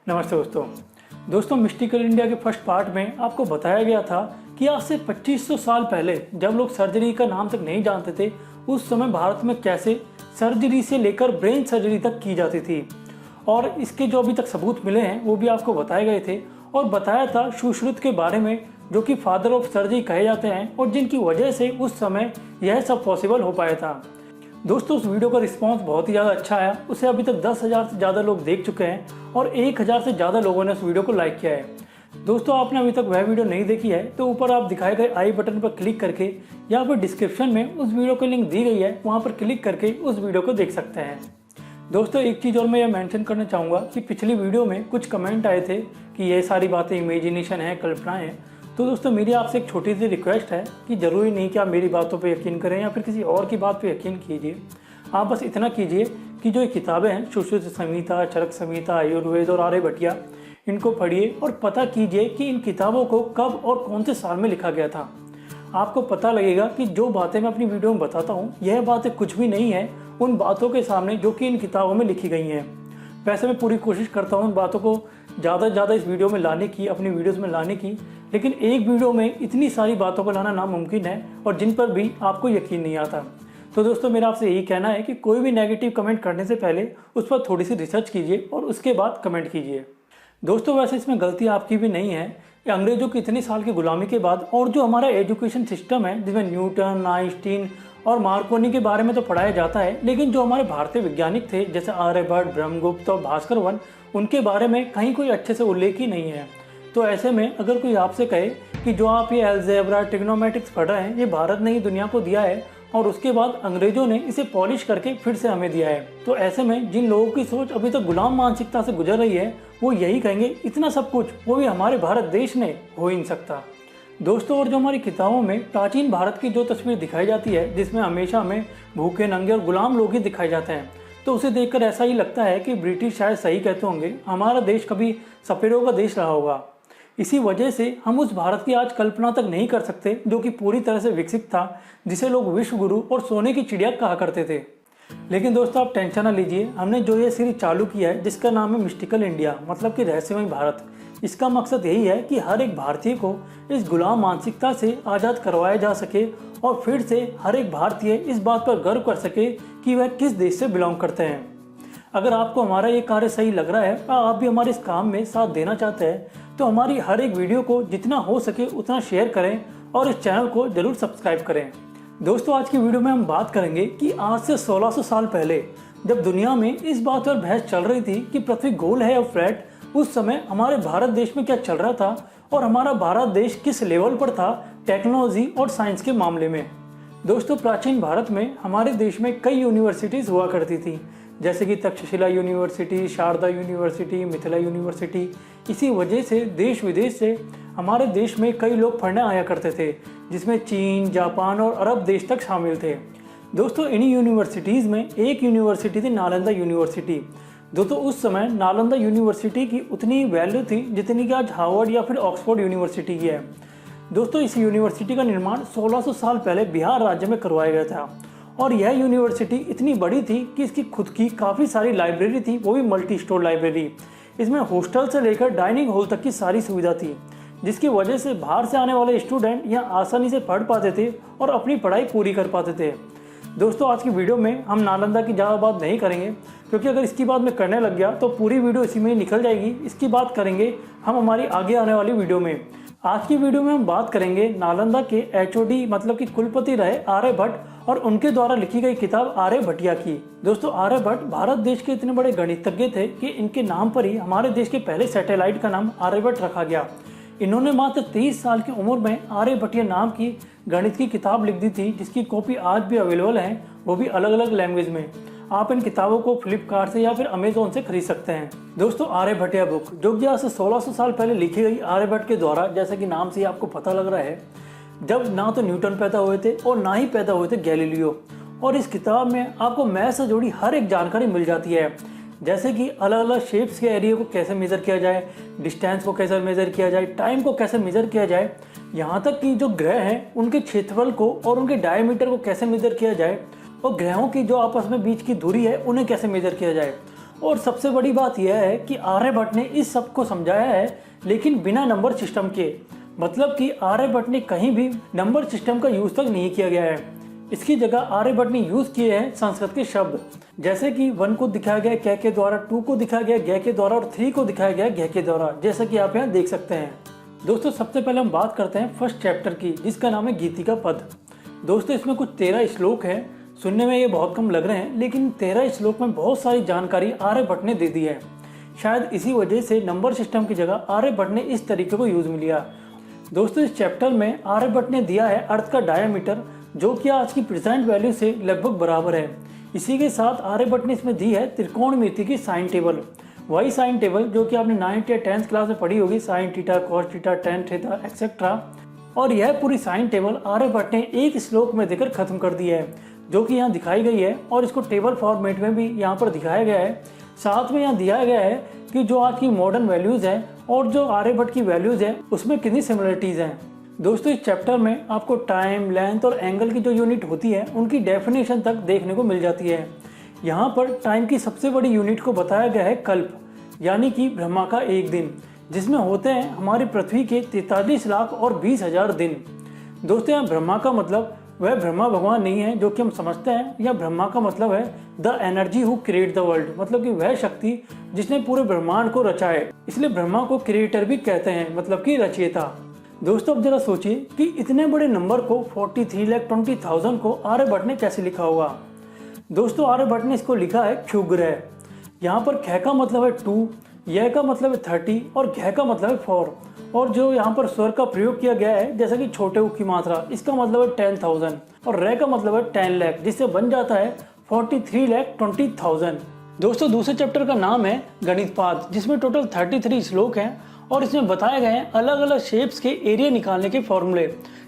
नमस्ते दोस्तों mystical India के फर्स्ट पार्ट में आपको बताया गया था कि आज से 2500 साल पहले जब लोग सर्जरी का नाम तक नहीं जानते थे, उस समय भारत में कैसे सर्जरी से लेकर ब्रेन सर्जरी तक की जाती थी। और इसके जो अभी तक सबूत मिले हैं वो भी आपको बताए गए थे। और बताया था सुश्रुत के बारे में, जो कि फादर ऑफ सर्जरी कहे जाते हैं और जिनकी वजह से उस समय यह सब पॉसिबल हो पाया था। दोस्तों उस वीडियो का रिस्पांस बहुत ही ज़्यादा अच्छा आया। उसे अभी तक 10,000 से ज़्यादा लोग देख चुके हैं और 1,000 से ज़्यादा लोगों ने उस वीडियो को लाइक किया है। दोस्तों आपने अभी तक वह वीडियो नहीं देखी है तो ऊपर आप दिखाए गए आई बटन पर क्लिक करके या फिर डिस्क्रिप्शन में उस वीडियो की लिंक दी गई है, वहाँ पर क्लिक करके उस वीडियो को देख सकते हैं। दोस्तों एक चीज़ और मैं यह मेंशन करना चाहूँगा कि पिछली वीडियो में कुछ कमेंट आए थे कि ये सारी बातें इमेजिनेशन है, कल्पनाएँ हैं। तो दोस्तों मेरी आपसे एक छोटी सी रिक्वेस्ट है कि ज़रूरी नहीं कि आप मेरी बातों पे यकीन करें या फिर किसी और की बात पे यकीन कीजिए। आप बस इतना कीजिए कि जो ये किताबें हैं, सुश्रुत संहिता, चरक संहिता, आयुर्वेद और आर्यभट्टिया, इनको पढ़िए और पता कीजिए कि इन किताबों को कब और कौन से साल में लिखा गया था। आपको पता लगेगा कि जो बातें मैं अपनी वीडियो में बताता हूँ, यह बातें कुछ भी नहीं है उन बातों के सामने जो कि इन किताबों में लिखी गई हैं। वैसे मैं पूरी कोशिश करता हूँ उन बातों को ज़्यादा से ज़्यादा इस वीडियो में लाने की, अपनी वीडियोज़ में लाने की, लेकिन एक वीडियो में इतनी सारी बातों को लाना नामुमकिन है और जिन पर भी आपको यकीन नहीं आता। तो दोस्तों मेरा आपसे यही कहना है कि कोई भी नेगेटिव कमेंट करने से पहले उस पर थोड़ी सी रिसर्च कीजिए और उसके बाद कमेंट कीजिए। दोस्तों वैसे इसमें गलती आपकी भी नहीं है। कि अंग्रेज़ों की इतनी साल की गुलामी के बाद और जो हमारा एजुकेशन सिस्टम है, जिसमें न्यूटन, आइंस्टीन और मार्कोनी के बारे में तो पढ़ाया जाता है, लेकिन जो हमारे भारतीय वैज्ञानिक थे जैसे आर्यभट्ट, ब्रह्मगुप्त और भास्कर वन, उनके बारे में कहीं कोई अच्छे से उल्लेख ही नहीं है। तो ऐसे में अगर कोई आपसे कहे कि जो आप ये अलजेब्रा, ट्रिग्नोमेट्रिक्स पढ़ रहे हैं, ये भारत ने ही दुनिया को दिया है और उसके बाद अंग्रेजों ने इसे पॉलिश करके फिर से हमें दिया है, तो ऐसे में जिन लोगों की सोच अभी तक गुलाम मानसिकता से गुजर रही है, वो यही कहेंगे इतना सब कुछ वो भी हमारे भारत देश ने हो ही नहीं सकता। दोस्तों और जो हमारी किताबों में प्राचीन भारत की जो तस्वीर दिखाई जाती है, जिसमें हमेशा हमें भूखे, नंगे और गुलाम लोग ही दिखाए जाते हैं, तो उसे देखकर ऐसा ही लगता है कि ब्रिटिश शायद सही कहते होंगे, हमारा देश कभी सफेदों का देश रहा होगा। इसी वजह से हम उस भारत की आज कल्पना तक नहीं कर सकते जो कि पूरी तरह से विकसित था, जिसे लोग विश्व गुरु और सोने की चिड़िया कहा करते थे। लेकिन दोस्तों आप टेंशन ना लीजिए, हमने जो ये सीरीज चालू किया है जिसका नाम है मिस्टिकल इंडिया, मतलब कि रहस्यमय भारत, इसका मकसद यही है कि हर एक भारतीय को इस गुलाम मानसिकता से आज़ाद करवाया जा सके और फिर से हर एक भारतीय इस बात पर गर्व कर सके कि वह किस देश से बिलोंग करते हैं। अगर आपको हमारा ये कार्य सही लग रहा है और आप भी हमारे इस काम में साथ देना चाहते हैं, तो हमारी हर एक वीडियो को जितना हो सके उतना शेयर करें और इस चैनल को जरूर सब्सक्राइब करें। दोस्तों आज की वीडियो में हम बात करेंगे कि आज से 1600 साल पहले जब दुनिया में इस बात पर बहस चल रही थी कि पृथ्वी गोल है या फ्लैट, उस समय हमारे भारत देश में क्या चल रहा था और हमारा भारत देश किस लेवल पर था टेक्नोलॉजी और साइंस के मामले में। दोस्तों प्राचीन भारत में हमारे देश में कई यूनिवर्सिटीज़ हुआ करती थी, जैसे कि Takshashila university, Sharada university, Mithila university. इसी वजह से देश विदेश से हमारे देश में कई लोग पढ़ने आया करते थे, जिसमें चीन, जापान और अरब देश तक शामिल थे। दोस्तों इन्हीं यूनिवर्सिटीज़ में एक यूनिवर्सिटी थी नालंदा यूनिवर्सिटी। दोस्तों उस समय नालंदा यूनिवर्सिटी की उतनी वैल्यू थी जितनी कि आज हार्वर्ड या फिर ऑक्सफोर्ड यूनिवर्सिटी की है। दोस्तों इस यूनिवर्सिटी का निर्माण 1600 साल पहले बिहार राज्य में करवाया गया था और यह यूनिवर्सिटी इतनी बड़ी थी कि इसकी खुद की काफ़ी सारी लाइब्रेरी थी, वो भी मल्टी स्टोर लाइब्रेरी। इसमें हॉस्टल से लेकर डाइनिंग हॉल तक की सारी सुविधा थी, जिसकी वजह से बाहर से आने वाले स्टूडेंट यहाँ आसानी से पढ़ पाते थे और अपनी पढ़ाई पूरी कर पाते थे। दोस्तों आज की वीडियो में हम नालंदा की ज़्यादा बात नहीं करेंगे, क्योंकि अगर इसकी बात मैं करने लग गया तो पूरी वीडियो इसी में ही निकल जाएगी। इसकी बात करेंगे हम हमारी आगे आने वाली वीडियो में। आज की वीडियो में हम बात करेंगे नालंदा के एचओडी मतलब कि कुलपति रहे आर्यभट्ट और उनके द्वारा लिखी गई किताब आर्यभट्टिया की। दोस्तों आर्यभट्ट भारत देश के इतने बड़े गणितज्ञ थे कि इनके नाम पर ही हमारे देश के पहले सैटेलाइट का नाम आर्यभट्ट रखा गया। इन्होंने मात्र 30 साल की उम्र में आर्यभट्टिया नाम की गणित की किताब लिख दी थी, जिसकी कॉपी आज भी अवेलेबल है, वो भी अलग अलग लैंग्वेज में। आप इन किताबों को फ्लिपकार्ट से या फिर अमेजोन से खरीद सकते हैं। दोस्तों आर्यभट्टिया बुक जो कि आज से 1600 साल पहले लिखी गई आर्यभट्ट के द्वारा, जैसे कि नाम से ही आपको पता लग रहा है, जब ना तो न्यूटन पैदा हुए थे और ना ही पैदा हुए थे गैलीलियो। और इस किताब में आपको मैथ से जुड़ी हर एक जानकारी मिल जाती है, जैसे कि अलग अलग शेप्स के एरिया को कैसे मेज़र किया जाए, डिस्टेंस को कैसे मेज़र किया जाए, टाइम को कैसे मेज़र किया जाए, यहाँ तक कि जो ग्रह हैं उनके क्षेत्रफल को और उनके डायमीटर को कैसे मेज़र किया जाए और ग्रहों की जो आपस में बीच की दूरी है उन्हें कैसे मेज़र किया जाए और सबसे बड़ी बात यह है कि आर्यभट्ट ने इस सब को समझाया है, लेकिन बिना नंबर सिस्टम के। मतलब कि आर्यभट्ट ने कहीं भी नंबर सिस्टम का यूज तक नहीं किया गया है। इसकी जगह आर्यभट्ट ने यूज किए हैं संस्कृत के शब्द, जैसे कि 1 को दिखाया गया कै के द्वारा, 2 को दिखाया गया गै के द्वारा और 3 को दिखाया गया घै के द्वारा, जैसा कि आप यहाँ देख सकते हैं। दोस्तों सबसे पहले हम बात करते हैं फर्स्ट चैप्टर की, जिसका नाम है गीतिका पद। दोस्तों इसमें कुछ 13 श्लोक हैं। सुनने में ये बहुत कम लग रहे हैं, लेकिन 13 श्लोक में बहुत सारी जानकारी आर्यभट्ट ने दे दी है। शायद इसी वजह से नंबर सिस्टम की जगह आर्यभट्ट ने इस तरीके को यूज में लिया। दोस्तों इस चैप्टर में आर्यभट्ट ने दिया है अर्थ का डायमीटर, जो कि आज की प्रेजेंट वैल्यू से लगभग बराबर है। इसी के साथ आर्यभट्ट ने इसमें दी है त्रिकोणमिति की साइन टेबल, वही साइन टेबल जो कि आपने 9th या 10th क्लास में पढ़ी होगी, sine theta, cos theta, tan theta etcetera. और यह पूरी साइन टेबल आर्यभट्ट ने एक श्लोक में देकर खत्म कर दी है, जो कि यहाँ दिखाई गई है, और इसको टेबल फॉर्मेट में भी यहाँ पर दिखाया गया है। साथ में यहाँ दिया गया है कि जो आज की मॉडर्न वैल्यूज़ हैं और जो आर्यभट्ट की वैल्यूज़ हैं उसमें कितनी सिमिलरिटीज़ हैं। दोस्तों इस चैप्टर में आपको टाइम, लेंथ और एंगल की जो यूनिट होती है उनकी डेफिनेशन तक देखने को मिल जाती है। यहाँ पर टाइम की सबसे बड़ी यूनिट को बताया गया है कल्प, यानी कि ब्रह्मा का एक दिन, जिसमें होते हैं हमारी पृथ्वी के 43 लाख और 20,000 दिन। दोस्तों यहाँ ब्रह्मा का मतलब वह ब्रह्मा भगवान नहीं है जो कि हम समझते हैं। या ब्रह्मा का मतलब है the energy who create the world, मतलब कि वह शक्ति जिसने पूरे ब्रह्मांड को रचा है। इसलिए ब्रह्मा को क्रिएटर भी कहते हैं, मतलब कि रचयिता। दोस्तों अब जरा सोचिए कि इतने बड़े नंबर को 43,20,000 को आर्यभट्ट ने कैसे लिखा होगा। दोस्तों आर्यभट्ट ने इसको लिखा है क्षुग्रह। यहाँ पर ख का मतलब है 2, य का मतलब है 30 और घ का मतलब है 4। और जो यहाँ पर स्वर का प्रयोग किया गया है, जैसा कि छोटे उ की मात्रा, इसका मतलब है 10,000 और र का मतलब है 10 लाख, जिससे बन जाता है 43,20,000। दोस्तों दूसरे चैप्टर का नाम है गणित पाद, जिसमें टोटल 33 श्लोक हैं और इसमें बताए गए हैं अलग अलग शेप्स के एरिया निकालने के फॉर्मूले,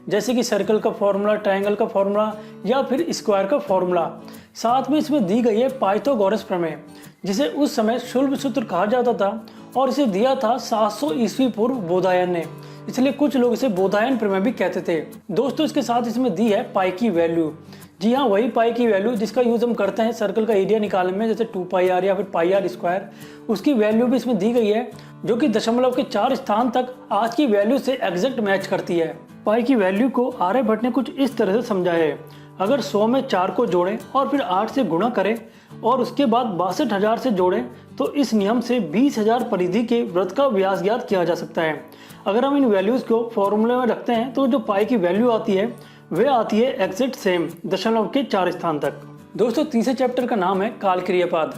जैसे कि सर्कल का फॉर्मूला, ट्रायंगल का फॉर्मूला या फिर स्क्वायर का फॉर्मूला। साथ में इसमें दी गई है पाइथागोरस प्रमेय, जिसे उस समय शुल्ब सूत्र कहा जाता था और इसे दिया था 700 ईस्वी पूर्व बोधायन ने, इसलिए कुछ लोग इसे बोधायन प्रमेय भी कहते थे। दोस्तों इसके साथ इसमें दी है पाई की वैल्यू। जी हाँ, वही पाई की वैल्यू जिसका यूज हम करते हैं सर्कल का एरिया निकालने में, जैसे 2πr या फिर πr स्क्वायर, उसकी वैल्यू भी इसमें दी गई है, जो कि दशमलव के 4 स्थान तक आज की वैल्यू से एग्जैक्ट मैच करती है। पाई की वैल्यू को आर्यभट्ट ने कुछ इस तरह से समझाया है। अगर 100 में 4 को जोड़ें और फिर 8 से गुणा करें और उसके बाद 62,000 से जोड़ें, तो इस नियम से 20,000 परिधि के वृत्त का व्यास ज्ञात किया जा सकता है। अगर हम इन वैल्यूज़ को फॉर्मूले में रखते हैं तो जो पाई की वैल्यू आती है वह आती है एग्जैक्ट सेम दशमलव के 4 स्थान तक। दोस्तों तीसरे चैप्टर का नाम है काल क्रियापद।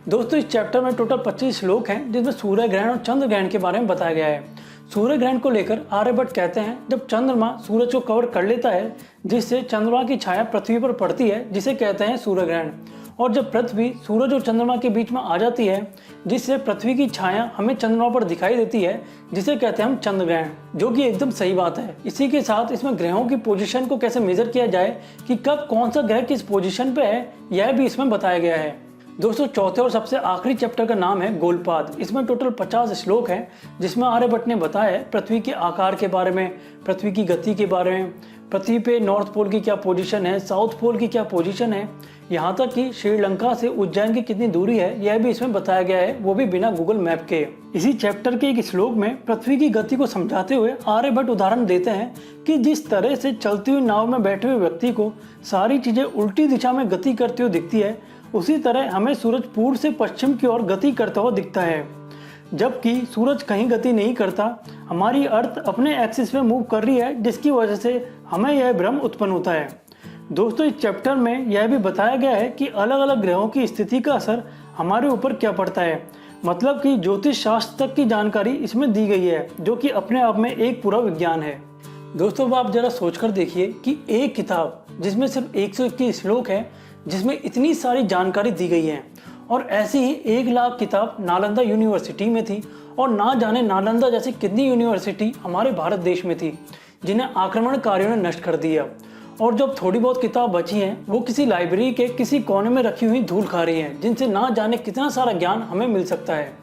दोस्तों इस चैप्टर में टोटल 25 श्लोक हैं, जिसमें सूर्य ग्रहण और चंद्र ग्रहण के बारे में बताया गया है। सूर्य ग्रहण को लेकर आर्यभट्ट कहते हैं जब चंद्रमा सूरज को कवर कर लेता है, जिससे चंद्रमा की छाया पृथ्वी पर पड़ती है, जिसे कहते हैं सूर्य ग्रहण। और जब पृथ्वी सूरज और चंद्रमा के बीच में आ जाती है, जिससे पृथ्वी की छाया हमें चंद्रमा पर दिखाई देती है, जिसे कहते हैं हम चंद्र ग्रहण, जो कि एकदम सही बात है। इसी के साथ इसमें ग्रहों की पोजीशन को कैसे मेजर किया जाए कि कब कौन सा ग्रह किस पोजीशन पे है, यह भी इसमें बताया गया है। दोस्तों चौथे और सबसे आखिरी चैप्टर का नाम है गोलपाद। इसमें टोटल 50 श्लोक हैं, जिसमें आर्यभट्ट ने बताया है पृथ्वी के आकार के बारे में, पृथ्वी की गति के बारे में, पृथ्वी पे नॉर्थ पोल की क्या पोजीशन है, साउथ पोल की क्या पोजीशन है, यहाँ तक कि श्रीलंका से उज्जैन की कितनी दूरी है, यह भी इसमें बताया गया है, वो भी बिना गूगल मैप के। इसी चैप्टर के एक श्लोक में पृथ्वी की गति को समझाते हुए आर्यभट्ट उदाहरण देते हैं कि जिस तरह से चलती हुई नाव में बैठे हुए व्यक्ति को सारी चीजें उल्टी दिशा में गति करती हुई दिखती है, उसी तरह हमें सूरज पूर्व से पश्चिम की ओर गति करता हुआ दिखता है, जबकि सूरज कहीं गति नहीं करता। हमारी अर्थ अपने एक्सिस में मूव कर रही है, जिसकी वजह से हमें यह भ्रम उत्पन्न होता है। दोस्तों इस चैप्टर में यह भी बताया गया है कि अलग अलग ग्रहों की स्थिति का असर हमारे ऊपर क्या पड़ता है, मतलब कि ज्योतिष शास्त्र तक की जानकारी इसमें दी गई है, जो कि अपने आप में एक पूरा विज्ञान है। दोस्तों आप जरा सोचकर देखिए कि एक किताब जिसमें सिर्फ 121 श्लोक है, जिसमें इतनी सारी जानकारी दी गई है, और ऐसी ही 1 लाख किताब नालंदा यूनिवर्सिटी में थी, और ना जाने नालंदा जैसी कितनी यूनिवर्सिटी हमारे भारत देश में थी, जिन्हें आक्रमणकारियों ने नष्ट कर दिया। और जब थोड़ी बहुत किताब बची हैं, वो किसी लाइब्रेरी के किसी कोने में रखी हुई धूल खा रही हैं, जिनसे ना जाने कितना सारा ज्ञान हमें मिल सकता है।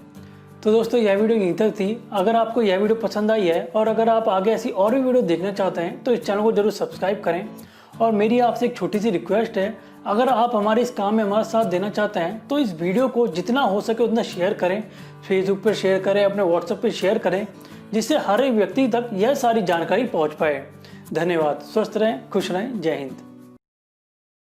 तो दोस्तों यह वीडियो यहीं तक थी। अगर आपको यह वीडियो पसंद आई है और अगर आप आगे ऐसी और भी वीडियो देखना चाहते हैं तो इस चैनल को जरूर सब्सक्राइब करें। और मेरी आपसे एक छोटी सी रिक्वेस्ट है, अगर आप हमारे इस काम में हमारा साथ देना चाहते हैं तो इस वीडियो को जितना हो सके उतना शेयर करें, फेसबुक पर शेयर करें, अपने व्हाट्सएप पर शेयर करें, जिससे हर एक व्यक्ति तक यह सारी जानकारी पहुंच पाए। धन्यवाद। स्वस्थ रहें, खुश रहें। जय हिंद।